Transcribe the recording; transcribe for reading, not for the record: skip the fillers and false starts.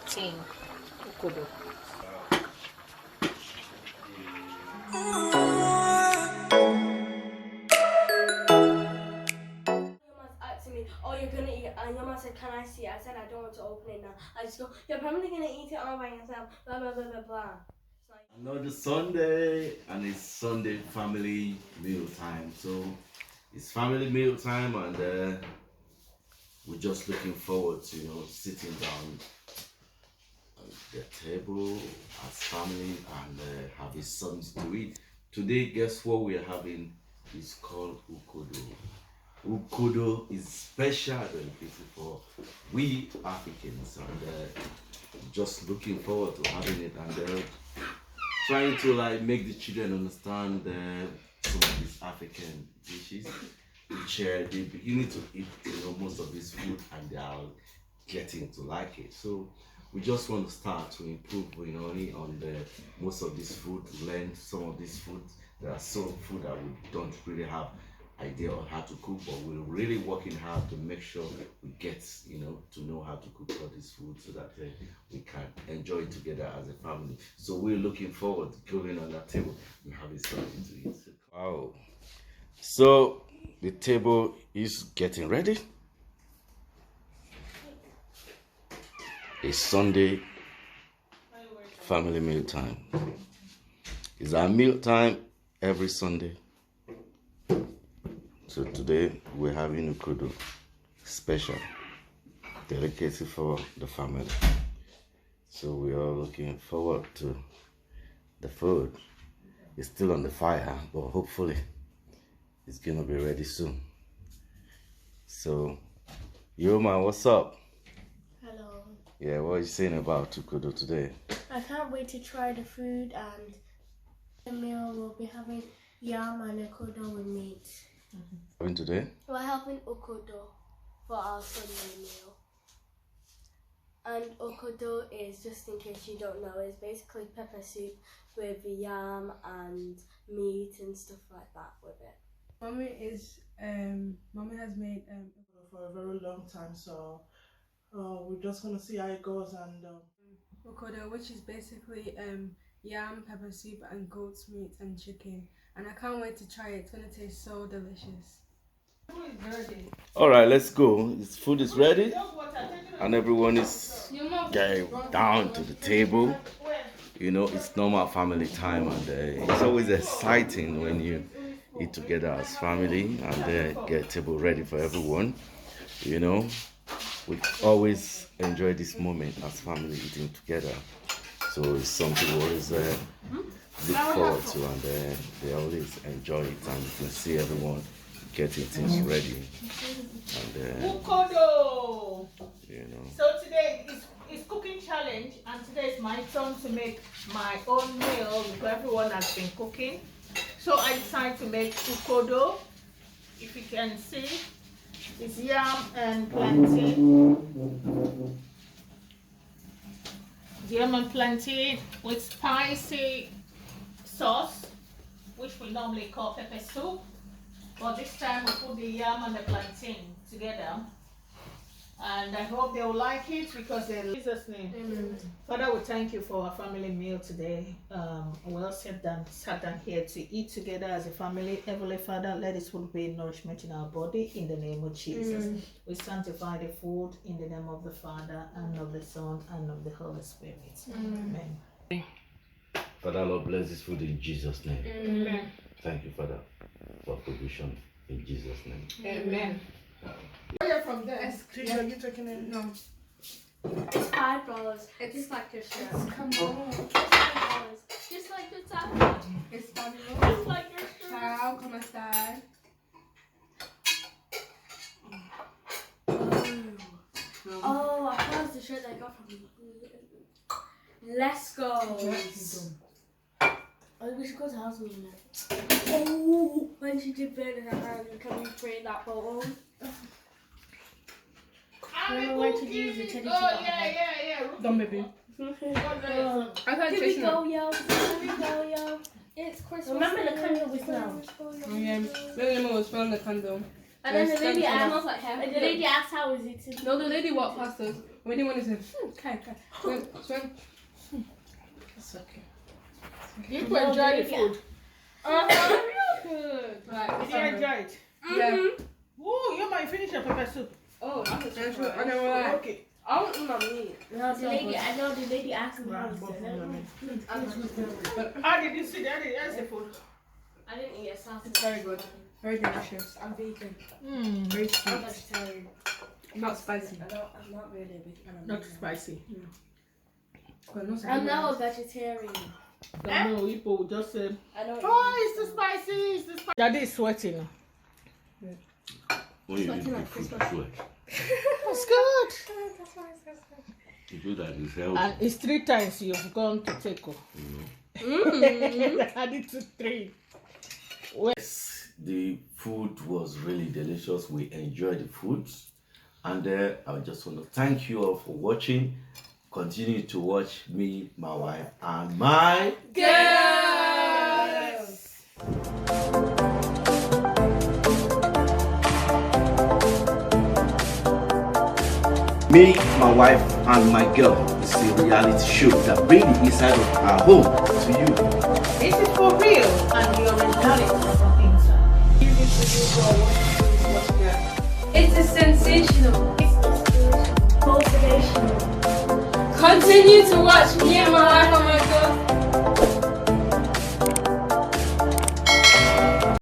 plantain. Ukodo. Asking me, oh, you're gonna eat, and your mom said, can I see it? I said, I don't want to open it now. I just go, you're probably gonna eat it all by yourself, blah blah blah blah blah. Another Sunday, and it's Sunday family meal time. So it's family meal time, and we're just looking forward to sitting down at the table as family and having something to eat. Today, guess what we are having? It's called ukodo. Ukodo is special and beautiful for we Africans, and just looking forward to having it, and trying to make the children understand some of these African dishes, which they're beginning to eat most of this food, and they are getting to like it. So we just want to start to improve on the most of this food, learn some of these food. There are some food that we don't really have idea on how to cook, but we're really working hard to make sure we get to know how to cook all this food, so that we can enjoy it together as a family. So we're looking forward to going on that table and having something to eat. Wow. So the table is getting ready. It's Sunday family meal time. It's our meal time every Sunday. So today we're having ukodo, special delicacy for the family. So we are looking forward to the food. It's still on the fire, but hopefully it's gonna be ready soon. So, Yoma, what's up? Hello. Yeah, what are you saying about ukodo today? I can't wait to try the food, and the meal we'll be having yam and ukodo with meat. Going today? We're having ukodo for our Sunday meal. And ukodo is, just in case you don't know, is basically pepper soup with yam and meat and stuff like that with it. Mommy has made for a very long time, so we're just gonna see how it goes. And ukodo, which is basically yam, pepper soup, and goat's meat and chicken. And I can't wait to try it. It's gonna taste so delicious. All right, let's go. This food is ready, and everyone is getting down to the table. It's normal family time, and it's always exciting when you eat together as family and get a table ready for everyone. We always enjoy this moment as family eating together. So it's something we always look forward to, and they always enjoy it, and you can see everyone getting things ready. And Ukodo! So today is cooking challenge, and today is my turn to make my own meal because everyone has been cooking. So I decided to make ukodo. If you can see, it's yam and plantain. Yam and plantain with spicy sauce, which we normally call pepper soup. But this time we put the yam and the plantain together. And I hope they will like it because in Jesus' name. Amen. Father, we thank you for our family meal today. We all sat down here to eat together as a family. Heavenly Father, let this food be nourishment in our body in the name of Jesus. We sanctify the food in the name of the Father and of the Son and of the Holy Spirit. Amen. Father, Lord, bless this food in Jesus' name. Amen. Thank you, Father, for provision in Jesus' name. Amen. from there. Yeah, you taking it? No. It's $5. It's just like your shirt. Come on. $5. Just like your top. It's $5. Just like your shirt. Ciao, ¿cómo estás? Oh, I thought it was the shirt that I got from Let's Go. Oh, we should go to house meeting it. Oh, when she did burn in her hand, can we spray that bottle? I went to use the teddy bear. Yeah. Don't baby. Here we go, yo. Here we go, yo. It's Christmas. Remember the candle we smelled? Oh, yeah. Maybe was smelling the candle. And then the Stand lady for asked, that. and the lady asked how is it? No, the lady walked past us. We didn't want to say, Kai. Swim. It's okay. Did you enjoy the food? Good. Right. Did you enjoy it? Yeah. Oh, you might finish your pepper soup. Oh, that's a And then surprise. we're like, Okay. I want my meat. No, the lady. I know the lady asked me how is it. How did you see that? That's the food. I didn't eat a sausage. it's very good. Very delicious. I'm vegan. Very I'm sweet. vegetarian. Not spicy. I'm not really a vegan. I'm Not vegan. spicy. But not so I'm good. now a vegetarian. No, people will just say, I don't oh, it's too spicy, it's too spicy. Daddy is sweating. When you eat Sweating the like food, Christmas. sweat. It's good. You do that, it's healthy. And it's 3 times you've gone to take off. Daddy took 3. Yes, the food was really delicious. We enjoyed the food. And I just want to thank you all for watching. Continue to watch me, my wife, and my Girls! Me, my wife, and my girl. It's a reality show that brings the inside of our home to you. This is for real. And you're reality from inside. It's a sensational. Motivational. Continue to watch me and my wife on my